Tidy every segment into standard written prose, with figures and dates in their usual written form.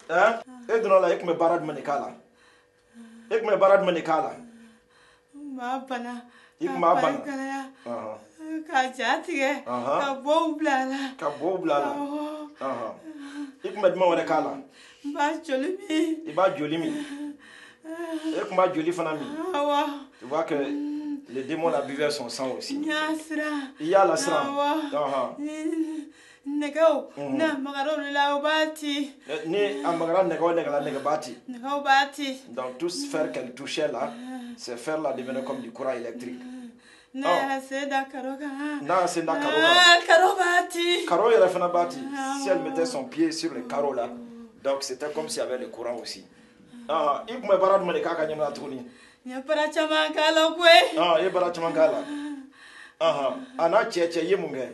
hein e donna la ik me barad manikala ik me barad manikala ma bana ik ma bana ka jatige ka bo blala ik me dma wala kala ba jolimi iba jolimi ik ma joli fana mi tu vois que les démons la buvaient son sang aussi il y a la sra Negao na magaro la obati ni amagara negabati donc tout fer qu'elle touchait là ces fers là devenaient comme du courant électrique c'est d'accord karobati karo yɛrɛ fana bati si elle mettait son pied sur les carreaux là donc c'était comme s'il y avait le courant aussi il kun bɛ baara jumɛn de k'a ka ɲɛnamaya tuguni ye bara caman k'a la koyi ye bara caman k'a la a n'a cɛ ye mun kɛ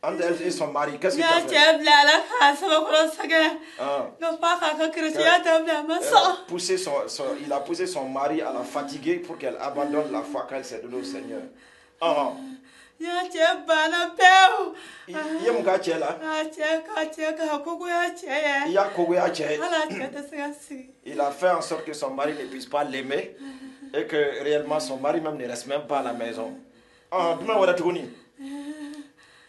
entre elle et son mari, qu'est-ce que tu as fait? Il a poussé son mari à la fatiguer pour qu'elle abandonne la foi qu'elle s'est donnée au Seigneur. Il y a mon gars là. Il a fait en sorte que son mari ne puisse pas l'aimer et que réellement son mari même ne reste même pas à la maison. Demain, on va tourner.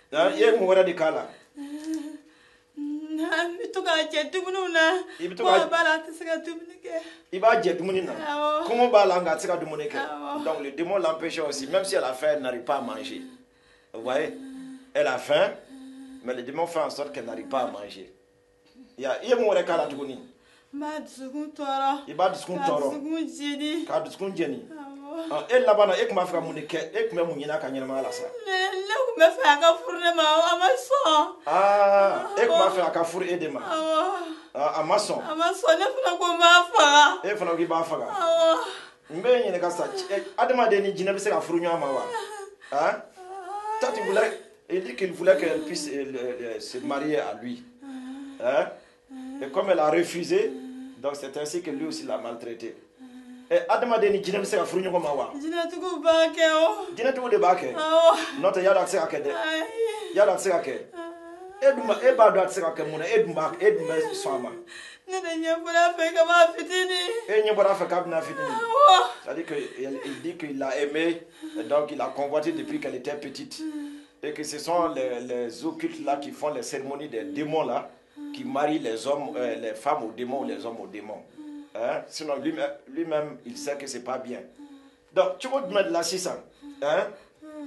Ye mu wara di kala mi to ka je dumunu na ko bala ta saka dumunu ke iba je dumunu na comment bala nga saka dumunu ke donc le démon l'empêche aussi même si elle a faim elle n'arrive pas à manger vous voyez elle a faim mais le démon fait en sorte qu'elle n'arrive pas à manger ye mu wara kala tuguni ma dusukun toro iba dusukun toro ka dusukun jeni e labana e kuma fika mun de kɛ e kun bɛ mun ɲini ka ɲɛnamaya la sa ne kun bɛ fɛ a ka furu ne ma a ma sɔn e kun b'a fɛ a ka furu e de ma a ma sɔn ne fana ko n b'a faga e fana ko i b'a faga n bɛ ɲininka sa adamaden ni jinɛ bɛ se ka furu ɲɔgɔn ma wa toi tu voulais il dit qu'il voulait qu'elle puisse se marier à lui et comme elle a refusé donc c'est ainsi que lui aussi l'a maltraité. Adamaden ni jinɛ bɛ se ka furu ɲɔgɔn ma wa jinɛtigiw b'a kɛ o jinɛtigiw de b'a kɛ n'o tɛ yala a tɛ se ka kɛ dɛ yala a tɛ se ka kɛ e b'a dɔn a tɛ se ka kɛ mun na e dun bɛ sɔn a ma ne de ɲɛ bɔra a fɛ kab'a fitinin e ɲɛ bɔra a fɛ k'a bɛna fitinin c'est-à-dire qu'il dit qu'il l'a aimé donc il a convoité depuis qu'elle était petite et que ce sont les occultes là qui font les cérémonies des démons là qui marient les hommes les femmes aux démons ou les hommes aux démons. Sinon lui-même il sait que c'est pas bien. Donc tu vas te mettre là 600.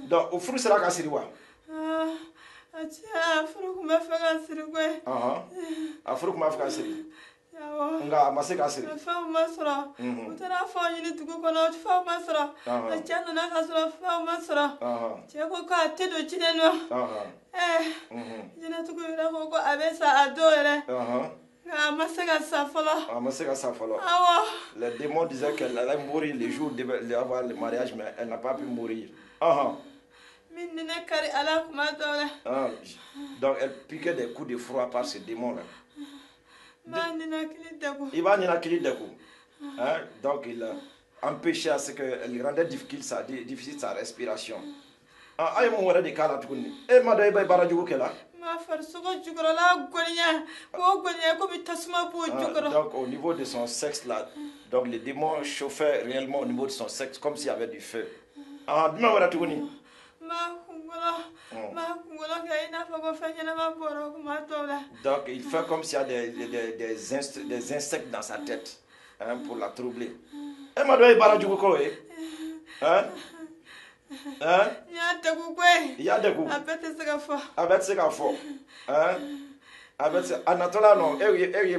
Donc au furu sera ka siri wa? A furu kuma fɛ ka siri koyi. A furu kuma fɛ ka siri. Nka a ma se ka siri. Fɛnw ma sɔrɔ. U taara fɛnw ɲini dugu kɔnɔ fɛnw ma sɔrɔ. A cɛ nana ka sɔrɔ fɛnw ma sɔrɔ. Cɛ ko k'a tɛ don jinɛ nɔ. Jinɛtigiw yɛrɛ ko a bɛ sa a don yɛrɛ. Les démons disaient qu'elle allait mourir le jour d'avoir le mariage, mais elle n'a pas pu mourir. Donc elle piquait des coups de froid par ce démon-là. Donc il a empêché à ce qu'elle rendait difficile sa respiration. Donc au niveau de son sexe là, donc le démon chauffait réellement au niveau de son sexe comme s'il y avait du feu. Donc il fait comme s'il y a des insectes dans sa tête pour la troubler. Il y a des coups. Avec ce qu'il faut. Anatola non,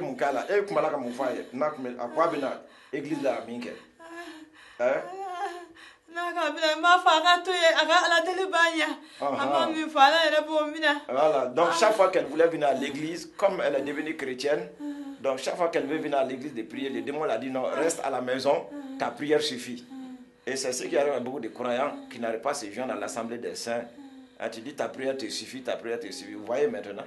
mon cas là, et Kumalaka mon frère, à quoi bien l'église là, Minke. Voilà, donc chaque fois qu'elle voulait venir à l'église, comme elle est devenue chrétienne, donc chaque fois qu'elle veut venir à l'église de prier, le démon l'a dit non, reste à la maison, ta prière suffit. Et c'est ce qui arrive à beaucoup de croyants qui n'arrivent pas à se joindre à l'assemblée des saints. Tu dis ta prière te suffit, ta prière te suffit. Vous voyez maintenant?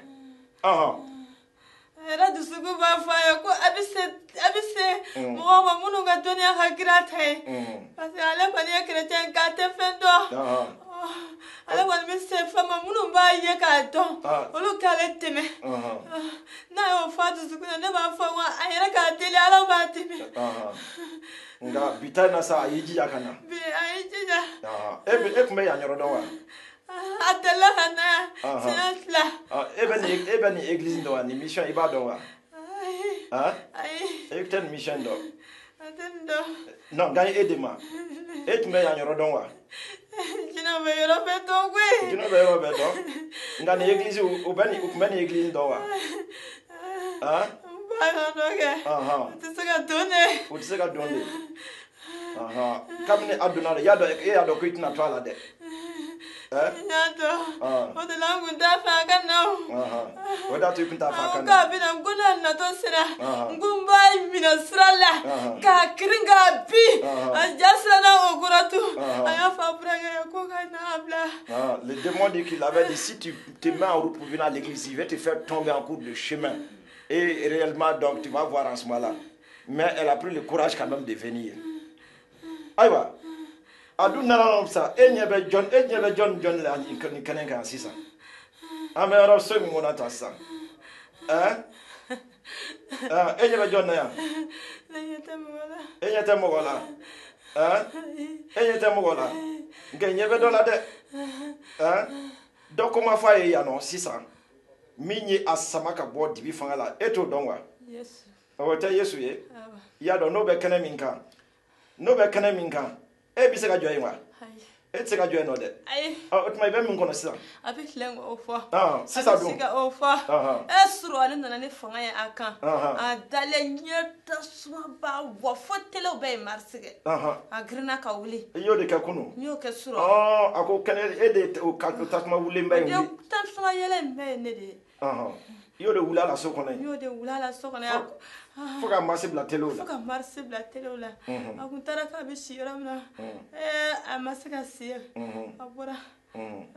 ala wal me se fama munu ba ye ka don olu kale teme na yo fatu sukuna ne ba fa wa ayera ka tele ala ba teme nga bitana sa ayiji yakana bi ayiji ja e kuma ya nyoro don wa atela hana sinatla ebe ni église do ni mission iba do wa e ten mission do atendo non gagne edema e kuma ya nyoro don wa jina be yoro be to gwe jina be yoro be do nga ni église o bani o kuma ni église do wa ba no ge utiseka donne kamne aduna ya do ko itina to ala de Nyato. O de langu dafa kana. O da tu kunta fa kana. Ka bina nguna na to sira. Ngumba mina srala. Ka kringa bi. Ajasra na oguratu. Aya fa brega ko kana abla. Le démon dit qu'il avait dit si tu te mets en route pour venir à l'église, il va te faire tomber en cours de chemin. Et réellement donc tu vas voir en ce moment-là. Mais elle a pris le courage quand même de venir. Aïwa. Aduna na sa enyebe John la ni kanen kan sisa amero so mi mona ta sa enyebe John na ya enyete mogola enyete mogola ngenyebe dola de dokoma fa ya no sisa minyi asama ka bo dibi fangala eto donwa yes o te yesu ye ya do no be kana minka e bi se ka joye wa e se ka joye no de o tuma be min kono sisa avec lengo ofo sisa do sika ofo esro ale nana ne fanga ya aka adale nyeta swa ba wo fotele be marsige agrina ka wuli yo de ka kunu yo ke suro ako kene e de o ka tasma wuli mbay wuli yo tasma yele me ne de yo de wula la so kono yo de wula la so kono foka marché bla telo la foka marché bla telo la akuntara ka be shira mna amasika siya abura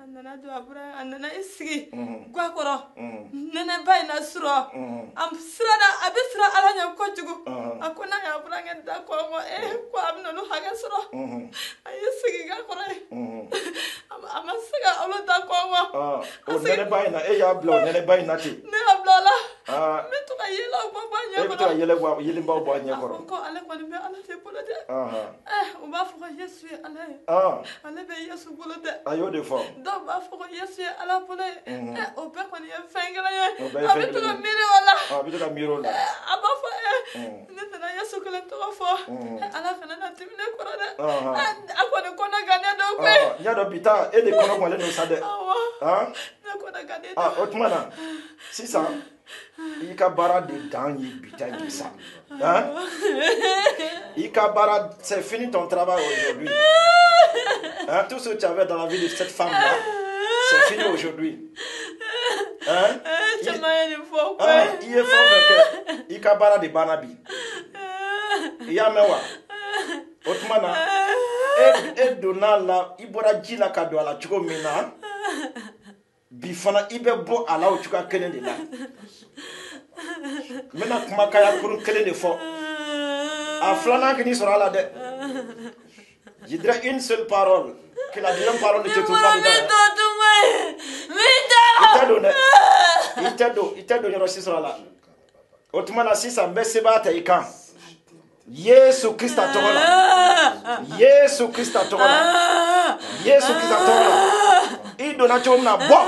anana do abura anana isigi gwakoro nene bay na suro am sirana abisra alanya ko jugu akona ya abura ngenda ko mo ko amno no haga suro ayisigi gakoro amasika olo da ko mo o nene bay na e ya blo nene bay na ti ne ablola me to yela baba nya ko yele gwa yele mbaw bo nya koro ko ale ko be ala te polode o ba fo yesu ale ale be yesu polode ayo de fo do ba fo yesu ala pole o be ko ni fengela ye abitu ka miri wala abitu ka miro la aba fo ne na yesu ko le to fo ala kana na timine koro de akone ko na gane do ko ya do bita e de kono ko le no sade na ko na gane otmana sisa Ika bara de dans bita gisa. Ika bara, c'est fini ton travail aujourd'hui. Tout ce que tu avais dans la vie de cette femme là, c'est fini aujourd'hui. Il est fort que Ika bara de banabi. Yamewa. Otmana. Et donna la ibora jila kado ala chuko mina. Bifana ibe bo ala o chuka kene de la. Mena kuma kaya kurun kele de fo. A flana kini sera la de. Je dirais une seule parole. Que la deuxième parole ne te trouve pas dedans. Il t'a donné aussi sera là. Autrement, si ça me seba ta ikan. Yesu Christa tola. Yesu Christa tola. Yesu Christa tola. Il donne à toi na bon.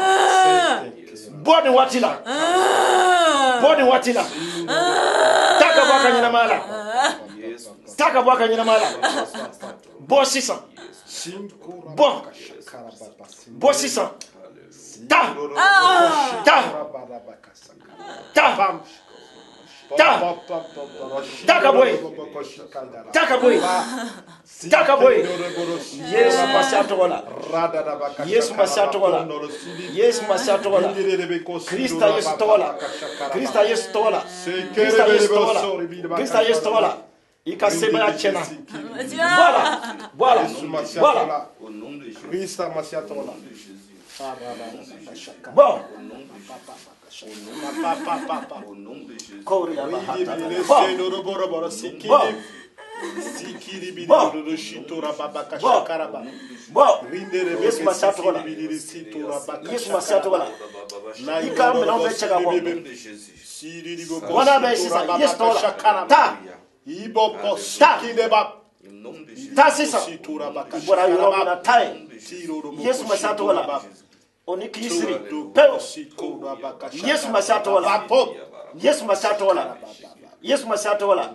Bon de watila. Bon de watila. Taka baka nyina mala. Taka baka nyina mala. Bon 600. Bon. Bon 600. Ta. Ta. Ta. Ta. Taka boy. Taka boy. Taka boy. Yesu masatola. Yesu masatola. Yesu masatola. Krista Yesu tola. Krista Yesu tola. Krista Yesu tola. Krista Yesu tola. Ikasema ya chena. Voilà. Voilà. Voilà. Au nom de Jésus. Krista masatola. Bon. Au nom de Jésus. Bon. Bon. Bon. Yes, ma charte, voilà. Yes, ma charte, voilà. Il quand même, on va checker avant. Voilà, ben, c'est ça. Yes, voilà. Ta. Ta, c'est ça. Voilà, il y aura une taille. Yes, ma charte, voilà. On est qui ici? Yes, ma charte, voilà. Yes, ma charte, voilà. Yes, ma charte, voilà.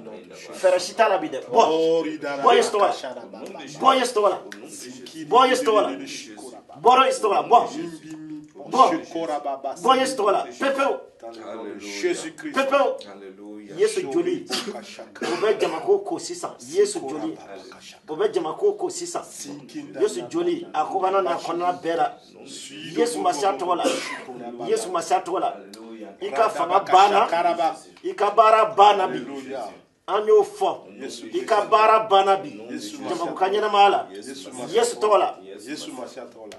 Ferachita la bide. Bon. Bon, yes, voilà. Bon, yes, voilà. Bon, yes, voilà. Bon, yes, voilà. Bon. Bon. Bon, yes, voilà. Pepeo. Jésus-Christ. Pepeo. Alléluia. Yesu joli. Bobe jamako ko sisa. Yesu joli. Bobe jamako ko sisa. Yesu joli. Akobana na kona bera. Yesu masiato wala. Yesu masiato wala. Ika fanga bana. Ika bara bana bi. Anyo fo. Ika bara bana bi. Jamako kanyana mala. Yesu tola. Yesu masiato wala.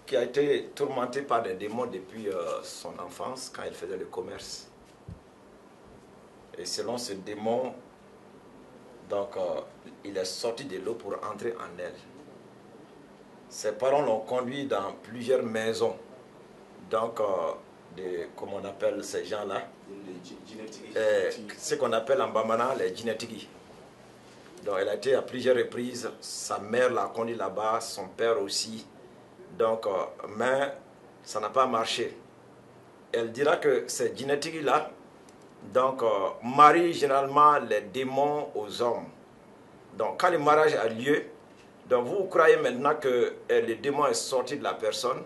Qui a été tourmenté par des démons depuis son enfance, quand il faisait le commerce. Et selon ce démon, donc, il est sorti de l'eau pour entrer en elle. Ses parents l'ont conduit dans plusieurs maisons, donc, comment on appelle ces gens-là, ce qu'on appelle en Bamana les Djinetigi. Donc, elle a été à plusieurs reprises, sa mère l'a conduit là-bas, son père aussi. Donc, mais ça n'a pas marché. Elle dira que ces djinetigi-là, donc, marient généralement les démons aux hommes. Donc, quand le mariage a lieu, donc vous croyez maintenant que le démon est sorti de la personne,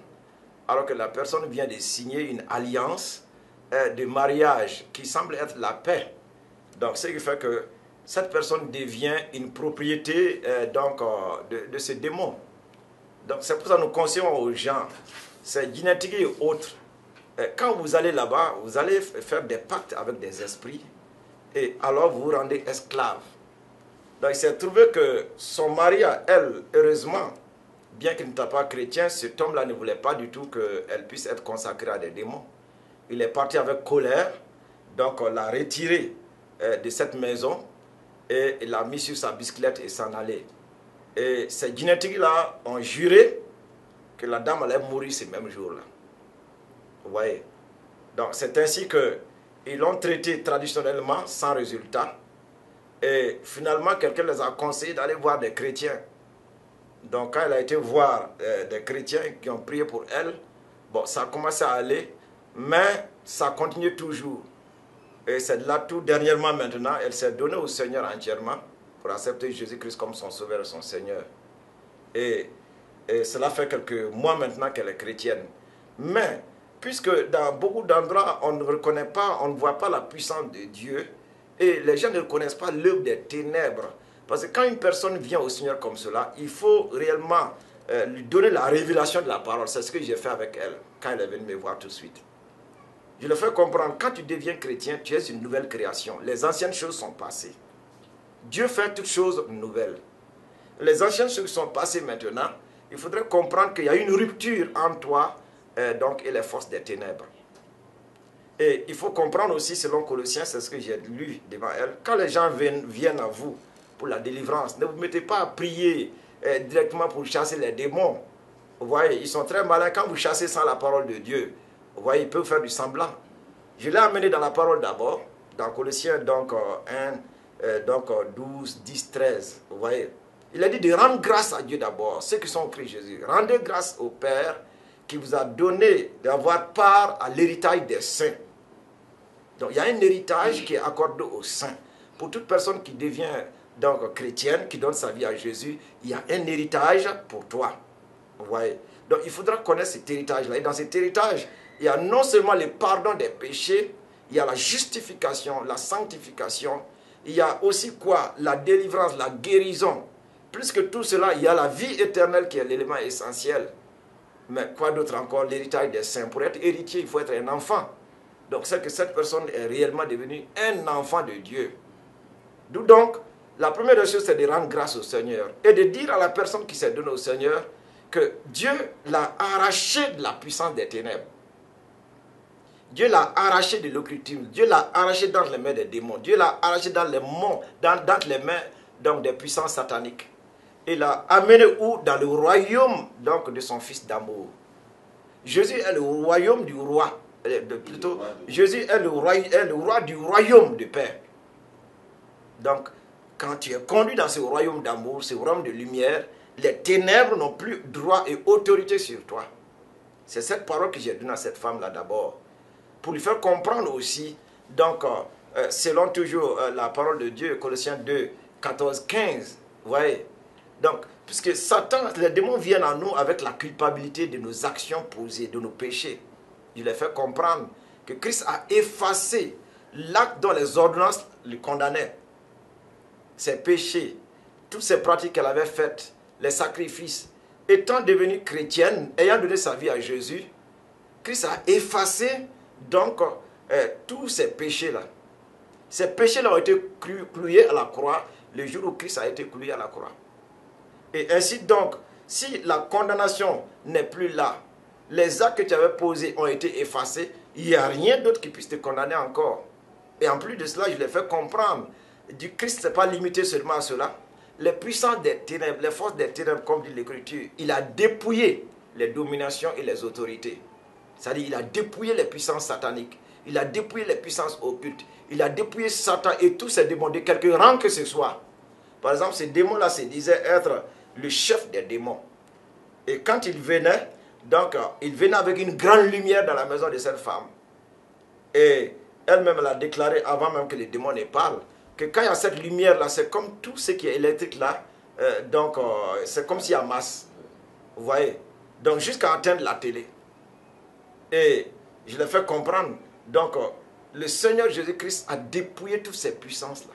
alors que la personne vient de signer une alliance de mariage qui semble être la paix. Donc, ce qui fait que cette personne devient une propriété de ce démon. Donc c'est pour ça que nous conseillons aux gens, c'est génétique et autres. Quand vous allez là-bas, vous allez faire des pactes avec des esprits et alors vous vous rendez esclave. Donc il s'est trouvé que son mari, elle, heureusement, bien qu'il n'était pas chrétien, cet homme-là ne voulait pas du tout qu'elle puisse être consacrée à des démons. Il est parti avec colère, donc on l'a retiré de cette maison et il l'a mis sur sa bicyclette et s'en allait. Et ces génétiques-là ont juré que la dame allait mourir ces mêmes jours-là. Vous voyez? Donc c'est ainsi qu'ils l'ont traité traditionnellement sans résultat. Et finalement, quelqu'un les a conseillé d'aller voir des chrétiens. Donc quand elle a été voir des chrétiens qui ont prié pour elle, bon, ça a commencé à aller, mais ça continue toujours. Et c'est là tout dernièrement maintenant, elle s'est donnée au Seigneur entièrement, pour accepter Jésus-Christ comme son sauveur et son Seigneur. Et cela fait quelques mois maintenant qu'elle est chrétienne. Mais, puisque dans beaucoup d'endroits, on ne reconnaît pas, on ne voit pas la puissance de Dieu, et les gens ne connaissent pas l'œuvre des ténèbres. Parce que quand une personne vient au Seigneur comme cela, il faut réellement lui donner la révélation de la parole. C'est ce que j'ai fait avec elle, quand elle est venue me voir tout de suite. Je le fais comprendre, quand tu deviens chrétien, tu es une nouvelle création. Les anciennes choses sont passées. Dieu fait toutes choses nouvelles. Les anciennes choses sont passées maintenant. Il faudrait comprendre qu'il y a une rupture entre toi et les forces des ténèbres. Et il faut comprendre aussi, selon Colossiens, c'est ce que j'ai lu devant elle, quand les gens viennent à vous pour la délivrance, ne vous mettez pas à prier directement pour chasser les démons. Vous voyez, ils sont très malins. Quand vous chassez sans la parole de Dieu, vous voyez, ils peuvent faire du semblant. Je l'ai amené dans la parole d'abord, dans Colossiens 12, 10, 13. Vous voyez, il a dit de rendre grâce à Dieu d'abord, ceux qui sont en Christ Jésus. Rendez grâce au Père qui vous a donné d'avoir part à l'héritage des saints. Donc il y a un héritage qui est accordé aux saints. Pour toute personne qui devient donc chrétienne, qui donne sa vie à Jésus, il y a un héritage pour toi. Vous voyez. Donc il faudra connaître cet héritage-là. Et dans cet héritage, il y a non seulement le pardon des péchés, il y a la justification, la sanctification, il y a aussi quoi? La délivrance, la guérison. Plus que tout cela, il y a la vie éternelle qui est l'élément essentiel. Mais quoi d'autre encore? L'héritage des saints. Pour être héritier, il faut être un enfant. Donc c'est que cette personne est réellement devenue un enfant de Dieu. D'où donc La première des choses, c'est de rendre grâce au Seigneur et de dire à la personne qui s'est donnée au Seigneur que Dieu l'a arraché de la puissance des ténèbres. Dieu l'a arraché de l'occultisme. Dieu l'a arraché dans les mains des démons. Dieu l'a arraché dans les mains donc, des puissances sataniques. Il l'a amené où? Dans le royaume donc, de son Fils d'amour. Jésus est le royaume du roi. Plutôt, Jésus est le roi du royaume du Père. Donc, quand tu es conduit dans ce royaume d'amour, ce royaume de lumière, les ténèbres n'ont plus droit et autorité sur toi. C'est cette parole que j'ai donnée à cette femme-là d'abord. Pour lui faire comprendre aussi, donc, selon toujours la parole de Dieu, Colossiens 2, 14, 15, vous voyez. Donc, puisque Satan, les démons viennent à nous avec la culpabilité de nos actions posées, de nos péchés. Il les fait comprendre que Christ a effacé l'acte dont les ordonnances le condamnaient. Ses péchés, toutes ces pratiques qu'elle avait faites, les sacrifices. Étant devenue chrétienne, ayant donné sa vie à Jésus, Christ a effacé donc tous ces péchés-là. Ces péchés-là ont été cloués à la croix le jour où Christ a été cloué à la croix. Et ainsi donc, si la condamnation n'est plus là, les actes que tu avais posés ont été effacés, il n'y a rien d'autre qui puisse te condamner encore. Et en plus de cela, je l'ai fait comprendre, du Christ n'est pas limité seulement à cela. Les puissances des ténèbres, les forces des ténèbres, comme dit l'Écriture, il a dépouillé les dominations et les autorités. C'est-à-dire, il a dépouillé les puissances sataniques, il a dépouillé les puissances occultes, il a dépouillé Satan et tous ses démons de quelque rang que ce soit. Par exemple, ces démons-là se disaient être le chef des démons. Et quand il venait, donc, il venait avec une grande lumière dans la maison de cette femme. Et elle-même, elle a déclaré, avant même que les démons ne parlent, que quand il y a cette lumière-là, c'est comme tout ce qui est électrique là, c'est comme s'il y a masse. Vous voyez? Donc, jusqu'à atteindre la télé. Et je l'ai fait comprendre. Donc, le Seigneur Jésus-Christ a dépouillé toutes ces puissances-là.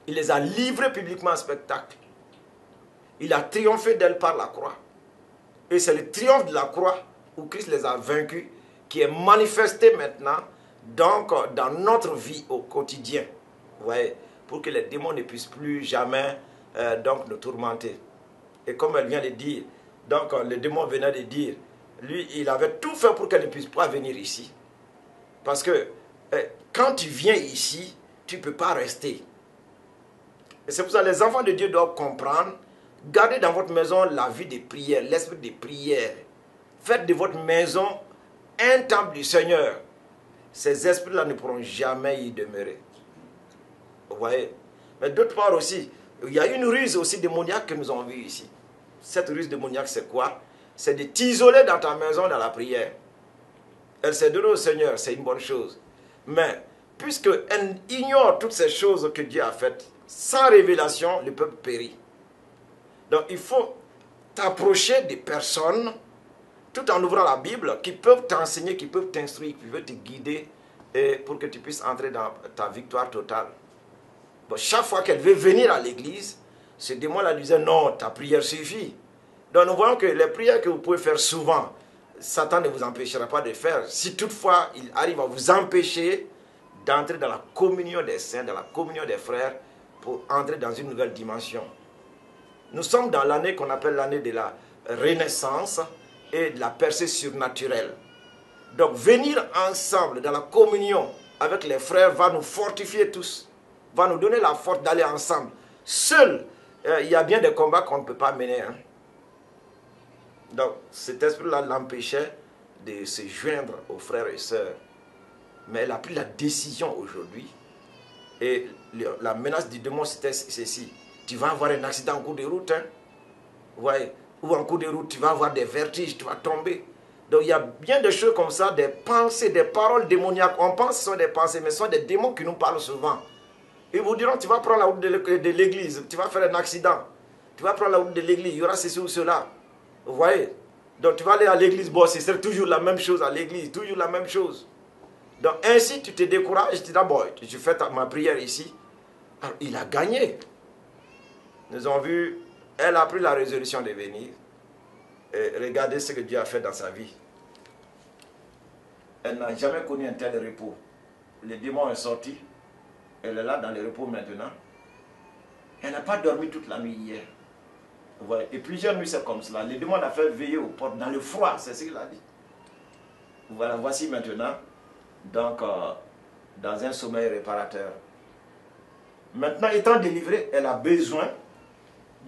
Il les a livrées publiquement en spectacle. Il a triomphé d'elles par la croix. Et c'est le triomphe de la croix où Christ les a vaincus qui est manifesté maintenant donc, dans notre vie au quotidien. Vous voyez, pour que les démons ne puissent plus jamais donc, nous tourmenter. Et comme elle vient de dire, donc le démon venait de dire, lui, il avait tout fait pour qu'elle ne puisse pas venir ici. Parce que quand tu viens ici, tu ne peux pas rester. Et c'est pour ça que les enfants de Dieu doivent comprendre, gardez dans votre maison la vie de prière, l'esprit de prière. Faites de votre maison un temple du Seigneur. Ces esprits-là ne pourront jamais y demeurer. Vous voyez? Mais d'autre part aussi, il y a une ruse aussi démoniaque que nous avons vue ici. Cette ruse démoniaque, c'est quoi? C'est de t'isoler dans ta maison dans la prière. Elle s'est donnée au Seigneur, c'est une bonne chose. Mais, puisqu'elle ignore toutes ces choses que Dieu a faites, sans révélation, le peuple périt. Donc, il faut t'approcher des personnes, tout en ouvrant la Bible, qui peuvent t'enseigner, qui peuvent t'instruire, qui peuvent te guider, et pour que tu puisses entrer dans ta victoire totale. Bon, chaque fois qu'elle veut venir à l'église, ce démon-là disait, non, ta prière suffit. Donc, nous voyons que les prières que vous pouvez faire souvent, Satan ne vous empêchera pas de faire. Si toutefois, il arrive à vous empêcher d'entrer dans la communion des saints, dans la communion des frères, pour entrer dans une nouvelle dimension. Nous sommes dans l'année qu'on appelle l'année de la renaissance et de la percée surnaturelle. Donc, venir ensemble dans la communion avec les frères va nous fortifier tous, va nous donner la force d'aller ensemble. Seul, il y a bien des combats qu'on ne peut pas mener. Hein. Donc, cet esprit-là l'empêchait de se joindre aux frères et sœurs. Mais elle a pris la décision aujourd'hui. Et la menace du démon, c'était ceci. Tu vas avoir un accident en cours de route. Hein? Ouais. Ou en cours de route, tu vas avoir des vertiges, tu vas tomber. Donc, il y a bien des choses comme ça, des pensées, des paroles démoniaques. On pense que ce sont des pensées, mais ce sont des démons qui nous parlent souvent. Ils vous diront, tu vas prendre la route de l'église, tu vas faire un accident. Tu vas prendre la route de l'église, il y aura ceci ou cela. Vous voyez? Donc, tu vas aller à l'église, bon, c'est toujours la même chose à l'église, toujours la même chose. Donc, ainsi, tu te décourages, tu dis, bon, je fais ma prière ici. Alors, il a gagné. Nous avons vu, elle a pris la résolution de venir. Et regardez ce que Dieu a fait dans sa vie. Elle n'a jamais connu un tel repos. Le démon est sorti. Elle est là dans le repos maintenant. n'a pas dormi toute la nuit hier. Voilà. Et plusieurs nuits, c'est comme cela. Les démons a fait veiller aux portes dans le froid, c'est ce qu'il a dit. Voilà, voici maintenant, donc, dans un sommeil réparateur. Maintenant, étant délivrée, elle a besoin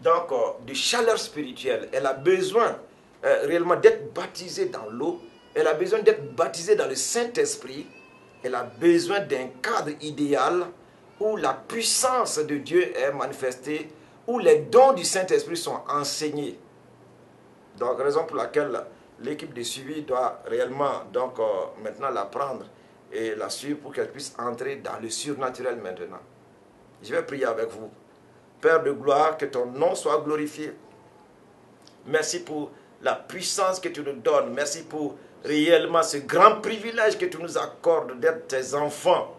donc, de chaleur spirituelle. Elle a besoin réellement d'être baptisée dans l'eau. Elle a besoin d'être baptisée dans le Saint-Esprit. Elle a besoin d'un cadre idéal où la puissance de Dieu est manifestée, où les dons du Saint-Esprit sont enseignés. Donc, raison pour laquelle l'équipe de suivi doit réellement donc, maintenant la prendre et la suivre pour qu'elle puisse entrer dans le surnaturel maintenant. Je vais prier avec vous. Père de gloire, que ton nom soit glorifié. Merci pour la puissance que tu nous donnes. Merci pour réellement ce grand privilège que tu nous accordes d'être tes enfants.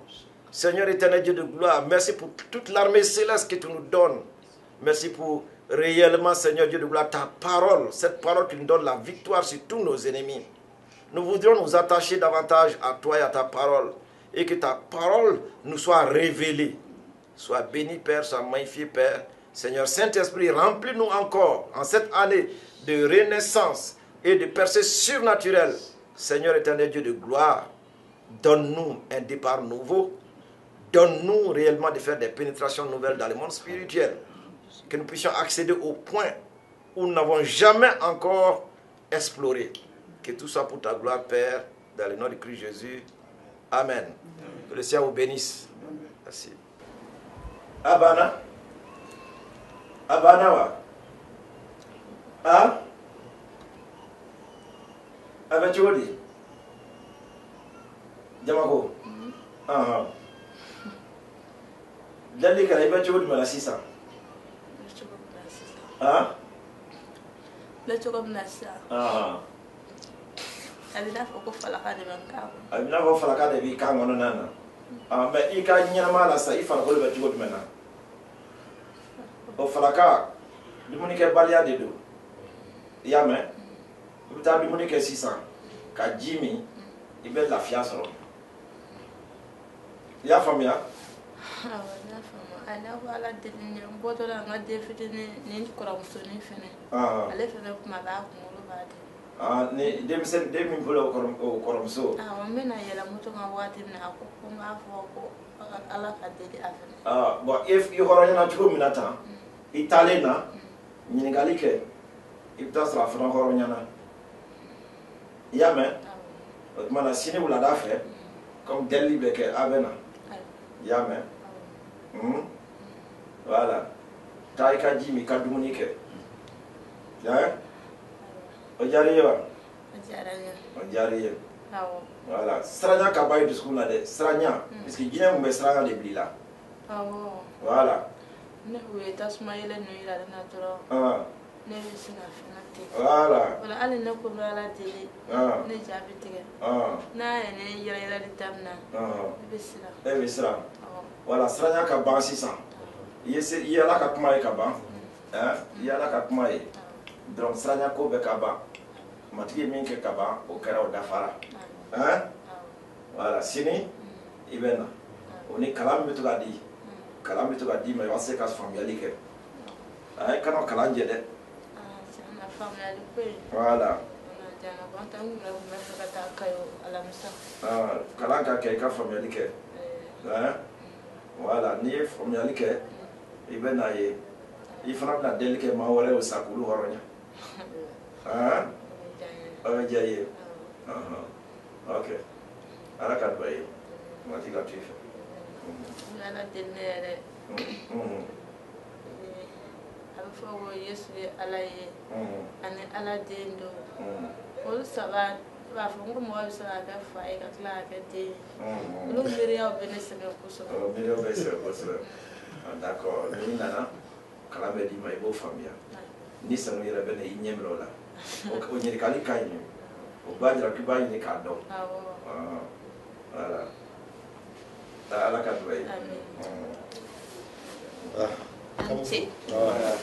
Seigneur éternel Dieu de gloire, merci pour toute l'armée céleste que tu nous donnes. Merci pour réellement, Seigneur Dieu de gloire, ta parole, cette parole qui nous donne la victoire sur tous nos ennemis. Nous voudrions nous attacher davantage à toi et à ta parole, et que ta parole nous soit révélée. Sois béni, Père, sois magnifié, Père. Seigneur Saint-Esprit, remplis-nous encore en cette année de renaissance et de percée surnaturelle. Seigneur éternel Dieu de gloire, donne-nous un départ nouveau. Donne-nous réellement de faire des pénétrations nouvelles dans le monde spirituel. Que nous puissions accéder au point où nous n'avons jamais encore exploré. Que tout soit pour ta gloire, Père, dans le nom de Christ Jésus. Amen. Que le Seigneur vous bénisse. Merci. Abana? Abana wa? Ah? Avec tu dis? Jamako? Ah. Dali kala iba tu dis mala sisa? Ah? Le chocolat nasa. Ah. Abina foko falaka de banka. Abina foko falaka de bi kango nana. Ah, mais il y a une mala ça, il faut que le bâtiment maintenant. Au falaka, du monde qui est balayé de dos. Il y a mais, il y a du monde qui est 600. Quand Jimmy, il met la fiasse. Il y a famille. Ah, ouais, la famille. Elle a voilà des lignes. Bon, on a des fêtes ni corrompution fini. Ah. Elle fait le malade, on le va dire. Ah, ne, des mille pour le corromso. Ah, on met na yela moto ma wati na ako kuma afoko ala kadede afene. Ah, bon, if you are na chuo minata, Italena, Nigalike, if that's la fran horonyana. Yame, mana sini wula dafe, comme Delhi beke avena. Yame. Voilà. Taika Jimmy kadumnike. Ya? Ojariye wa? Ojariye. Voilà. Stranya kabaye du school là de Stranya. Parce que Guinée m'a Stranya de Blila. Voilà. Ne oui, tas maïle nuit là na tro. Ne sina finate. Voilà. Voilà, allez ne ko la télé. Ne jabi tege. Na ne yira yira de tamna. Bisira. Bisira. Voilà, Stranya kabaye 600. Il y a la kabaye kabaye. Il y a la kabaye. Donc Stranya ko be kabaye. Matigi minke kaba o kera o dafara. Voilà, sini ibena. Oni kalam bitu gadi. Kalam bitu gadi mais on sait qu'à famille ke. Kana kalam jede. C'est ma famille pe. Voilà. On a jana bonta ngula me fata kayo ala misa. Kalam ka ke ka famille ke. Voilà, ni famille ke ibena ye. Ifana na delike ma wore o sakulu horonya. Jaye. Ok. Arakat baye. Mati ka tifa. Ala denere. Alfa Yesu ala ye. Ani ala dendo. Olu saba ba fongo mo bisa ka fa e ka kla ka de. Olu miria obene sebe kuso. Miria obene sebe kuso. D'accord. Ni nana kala be di mai bo famia. Ni sanu yera bene inyemro la. O nyeri kali kaini. O badra ki bayi ni ka do. Voilà. Ta ala ka do. Amen.